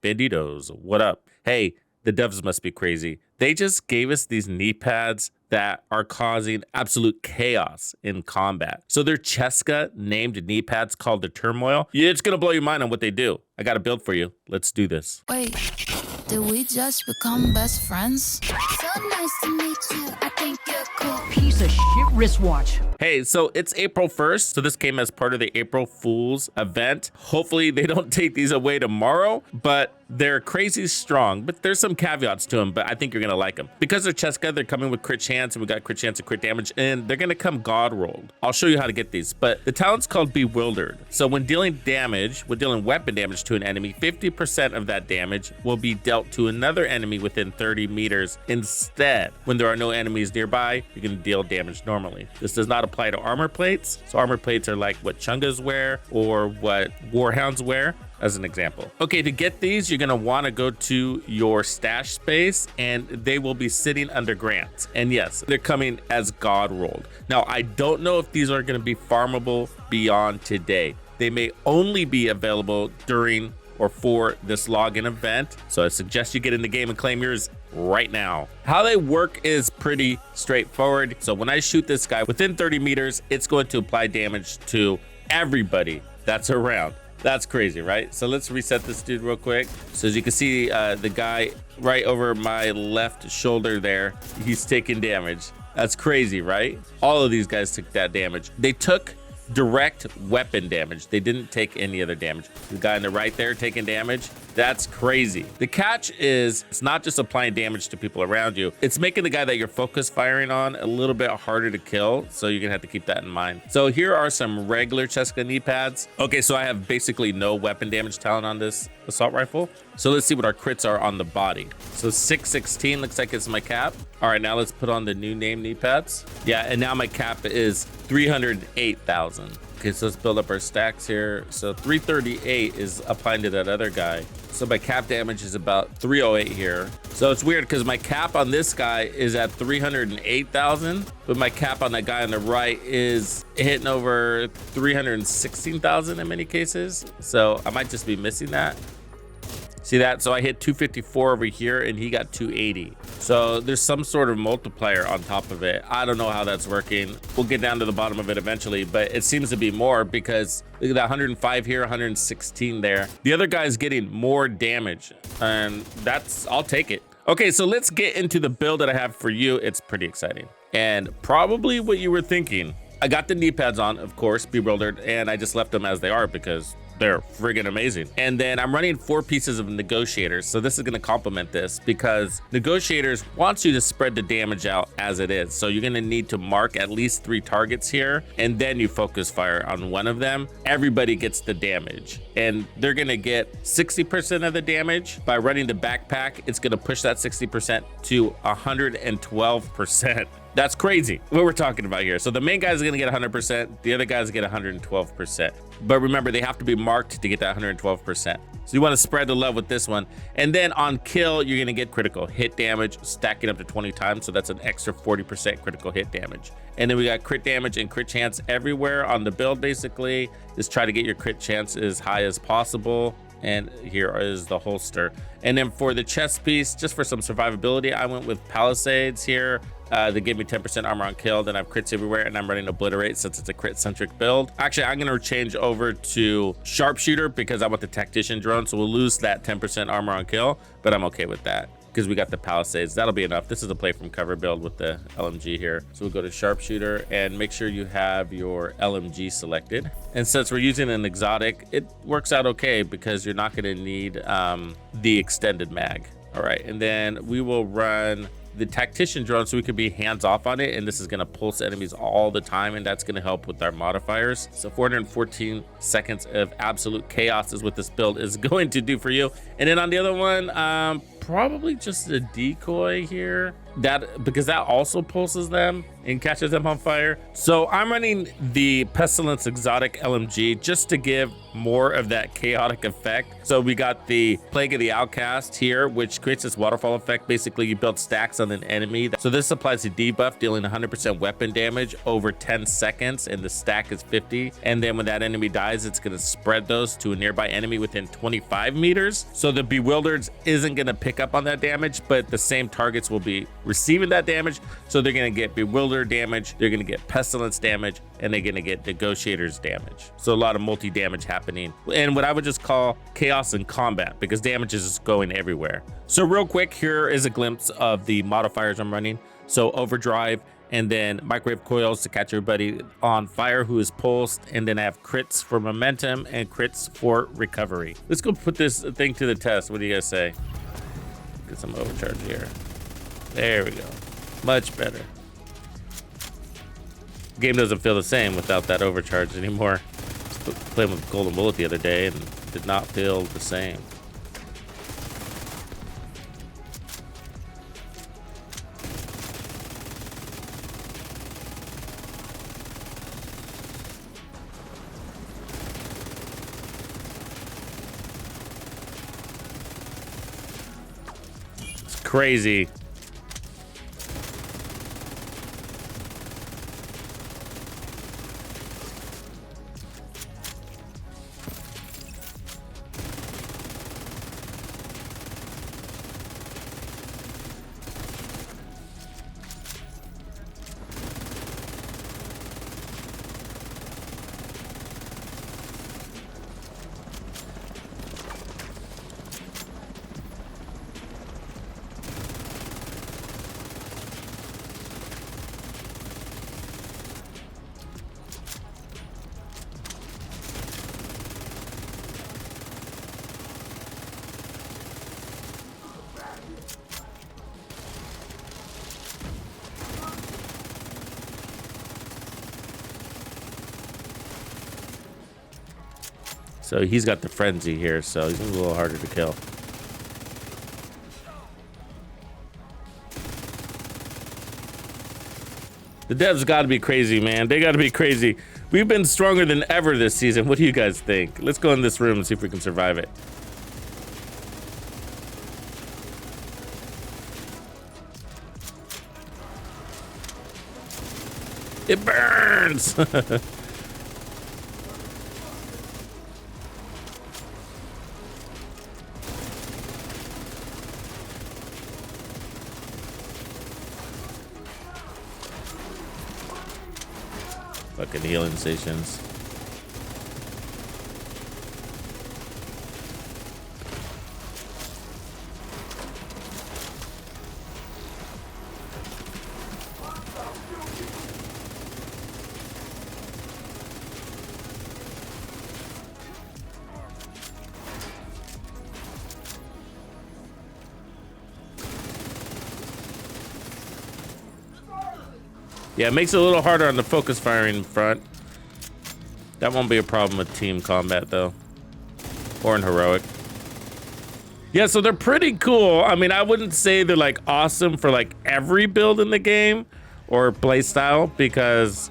Bandidos, what up? Hey, the devs must be crazy. They just gave us these knee pads that are causing absolute chaos in combat. So they're Cheska named knee pads called the Turmoil. Yeah, it's gonna blow your mind on what they do. I got a build for you. Let's do this. Wait, did we just become best friends? So nice to meet you. I think you're cool. Piece of shit wristwatch. Hey, so it's April 1st. So this came as part of the April Fool's event. Hopefully they don't take these away tomorrow, but they're crazy strong, but there's some caveats to them, but I think you're gonna like them. Because they're Cheska, they're coming with crit chance, and we got crit chance and crit damage, and they're gonna come god rolled. I'll show you how to get these, but the talent's called Bewildered. So when dealing weapon damage to an enemy, 50% of that damage will be dealt to another enemy within 30 meters. Instead, when there are no enemies nearby, you're gonna deal damage normally. This does not apply to armor plates. So armor plates are like what Chungas wear or what Warhounds wear, as an example. Okay, to get these, you're gonna wanna go to your stash space and they will be sitting under grants. And yes, they're coming as god rolled. Now, I don't know if these are gonna be farmable beyond today. They may only be available during or for this login event. So I suggest you get in the game and claim yours right now. How they work is pretty straightforward. So when I shoot this guy within 30 meters, it's going to apply damage to everybody that's around. That's crazy, right? So let's reset this dude real quick. So as you can see, the guy right over my left shoulder there, he's taking damage. That's crazy, right? All of these guys took that damage. They took direct weapon damage. They didn't take any other damage. The guy on the right there taking damage, that's crazy. The catch is it's not just applying damage to people around you, it's making the guy that you're focus firing on a little bit harder to kill, so you're gonna have to keep that in mind. So here are some regular Cheska knee pads. Okay, so I have basically no weapon damage talent on this assault rifle. So let's see what our crits are on the body. So 616 looks like it's my cap. All right, now let's put on the new name knee pads. Yeah, and now my cap is 308,000. Okay, so let's build up our stacks here. So 338 is applying to that other guy. So my cap damage is about 308 here. So it's weird because my cap on this guy is at 308,000, but my cap on that guy on the right is hitting over 316,000 in many cases. So I might just be missing that. See that? So I hit 254 over here and he got 280. So there's some sort of multiplier on top of it. I don't know how that's working. We'll get down to the bottom of it eventually, but it seems to be more because look at that 105 here, 116 there. The other guy's getting more damage and I'll take it. Okay, so let's get into the build that I have for you. It's pretty exciting and probably what you were thinking. I got the knee pads on, of course, Bewildered, and I just left them as they are because they're friggin' amazing. And then I'm running 4 pieces of Negotiators. So this is gonna complement this because Negotiators wants you to spread the damage out as it is. So you're gonna need to mark at least 3 targets here and then you focus fire on one of them. Everybody gets the damage and they're gonna get 60% of the damage. By running the backpack, it's gonna push that 60% to 112%. That's crazy what we're talking about here. So the main guy's gonna get 100%, the other guys get 112%. But remember, they have to be marked to get that 112%. So you wanna spread the love with this one. And then on kill, you're gonna get critical hit damage, stacking up to 20 times. So that's an extra 40% critical hit damage. And then we got crit damage and crit chance everywhere on the build, basically. Just try to get your crit chance as high as possible. And here is the holster. And then for the chest piece, just for some survivability, I went with Palisades here. They gave me 10% armor on kill, then I have crits everywhere, and I'm running Obliterate since it's a crit-centric build. Actually, I'm gonna change over to Sharpshooter because I want the Tactician drone, so we'll lose that 10% armor on kill, but I'm okay with that because we got the Palisades. That'll be enough. This is a play from cover build with the LMG here. So we'll go to Sharpshooter and make sure you have your LMG selected. And since we're using an exotic, it works out okay because you're not gonna need the extended mag. All right, and then we will run the Tactician drone so we could be hands off on it, and this is going to pulse enemies all the time, and that's going to help with our modifiers. So 414 seconds of absolute chaos is what this build is going to do for you. And then on the other one, probably just a decoy here, because that also pulses them and catches them on fire. So I'm running the Pestilence Exotic LMG just to give more of that chaotic effect. So we got the Plague of the Outcast here, which creates this waterfall effect. Basically, you build stacks on an enemy. So this applies a debuff, dealing 100% weapon damage over 10 seconds, and the stack is 50. And then when that enemy dies, it's gonna spread those to a nearby enemy within 25 meters. So the Bewildered isn't gonna pick up on that damage, but the same targets will be receiving that damage. So they're gonna get Bewildered damage, they're gonna get Pestilence damage, and they're gonna get Negotiator's damage. So a lot of multi-damage happening, and what I would just call chaos in combat, because damage is just going everywhere. So real quick, here is a glimpse of the modifiers I'm running. So overdrive, and then microwave coils to catch everybody on fire who is pulsed, and then I have crits for momentum and crits for recovery. Let's go put this thing to the test. What do you guys say? Get some overcharge here. There we go. Much better. Game doesn't feel the same without that overcharge anymore. Just playing with Golden Bullet the other day and did not feel the same. It's crazy. So he's got the frenzy here, so he's a little harder to kill. The devs got to be crazy, man. They got to be crazy. We've been stronger than ever this season. What do you guys think? Let's go in this room and see if we can survive it. It burns! Fucking healing stations. Yeah, it makes it a little harder on the focus firing front. That won't be a problem with team combat though, or in heroic. Yeah, so they're pretty cool. I mean, I wouldn't say they're like awesome for like every build in the game or play style, because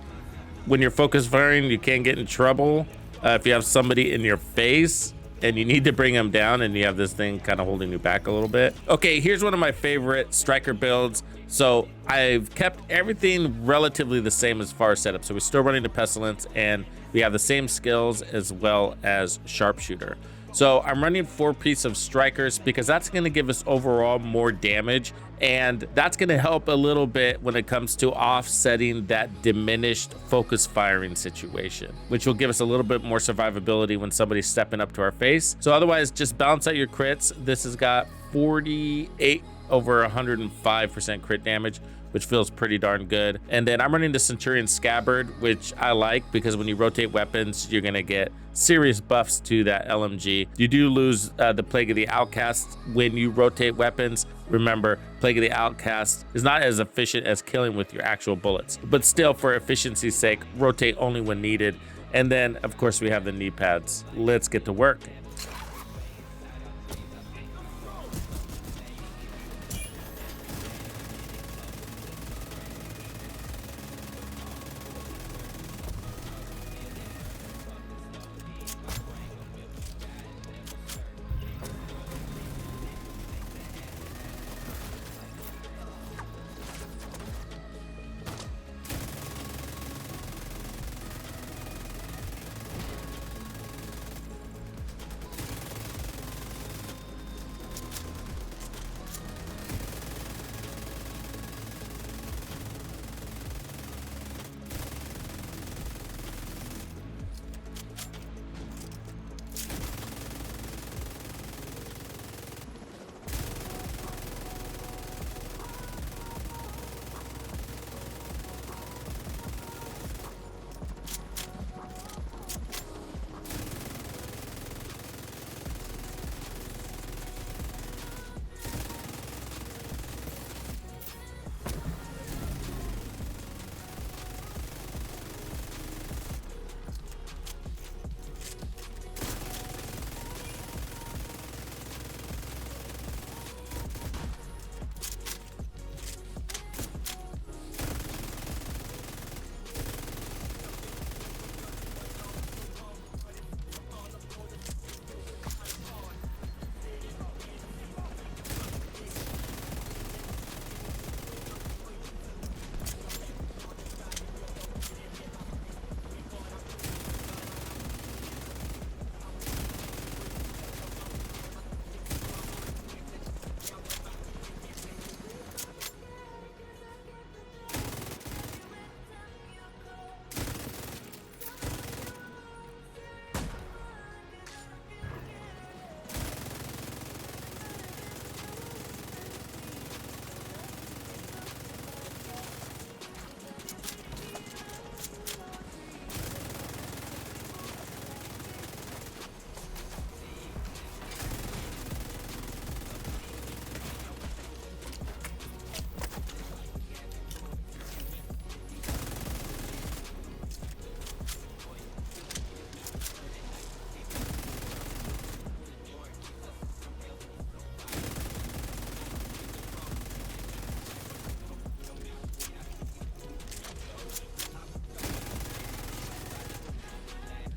when you're focus firing, you can get in trouble if you have somebody in your face and you need to bring them down and you have this thing kind of holding you back a little bit. Okay, here's one of my favorite striker builds. So I've kept everything relatively the same as far as setup. So we're still running the Pestilence, and we have the same skills as well as Sharpshooter. So I'm running 4 pieces of strikers because that's going to give us overall more damage, and that's going to help a little bit when it comes to offsetting that diminished focus firing situation, which will give us a little bit more survivability when somebody's stepping up to our face. So otherwise, just balance out your crits. This has got 48 over 105% crit damage, which feels pretty darn good. And then I'm running the Centurion Scabbard, which I like because when you rotate weapons, you're gonna get serious buffs to that LMG. You do lose the Plague of the Outcast when you rotate weapons. Remember, Plague of the Outcast is not as efficient as killing with your actual bullets, but still, for efficiency's sake, rotate only when needed. And then, of course, we have the knee pads. Let's get to work.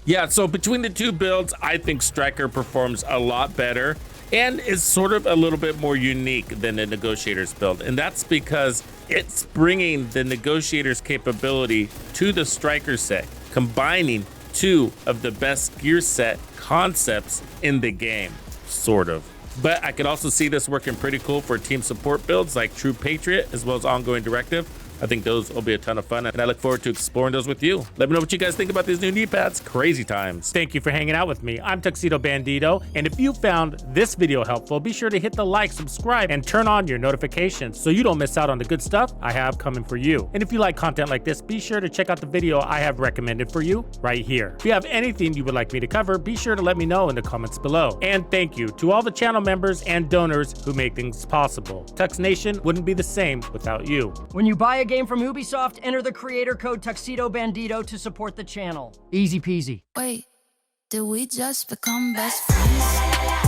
Yeah, so between the two builds, I think Striker performs a lot better and is sort of a little bit more unique than the Negotiator's build. And that's because it's bringing the Negotiator's capability to the Striker set, combining two of the best gear set concepts in the game, sort of. But I could also see this working pretty cool for team support builds like True Patriot, as well as Ongoing Directive. I think those will be a ton of fun, and I look forward to exploring those with you. Let me know what you guys think about these new knee pads. Crazy times. Thank you for hanging out with me. I'm Tuxedo Bandido, and if you found this video helpful, be sure to hit the like, subscribe, and turn on your notifications so you don't miss out on the good stuff I have coming for you. And if you like content like this, be sure to check out the video I have recommended for you right here. If you have anything you would like me to cover, be sure to let me know in the comments below. And thank you to all the channel members and donors who make things possible. Tux Nation wouldn't be the same without you. When you buy a game from Ubisoft, enter the creator code Tuxedo Bandido to support the channel. Easy peasy. Wait, did we just become best friends?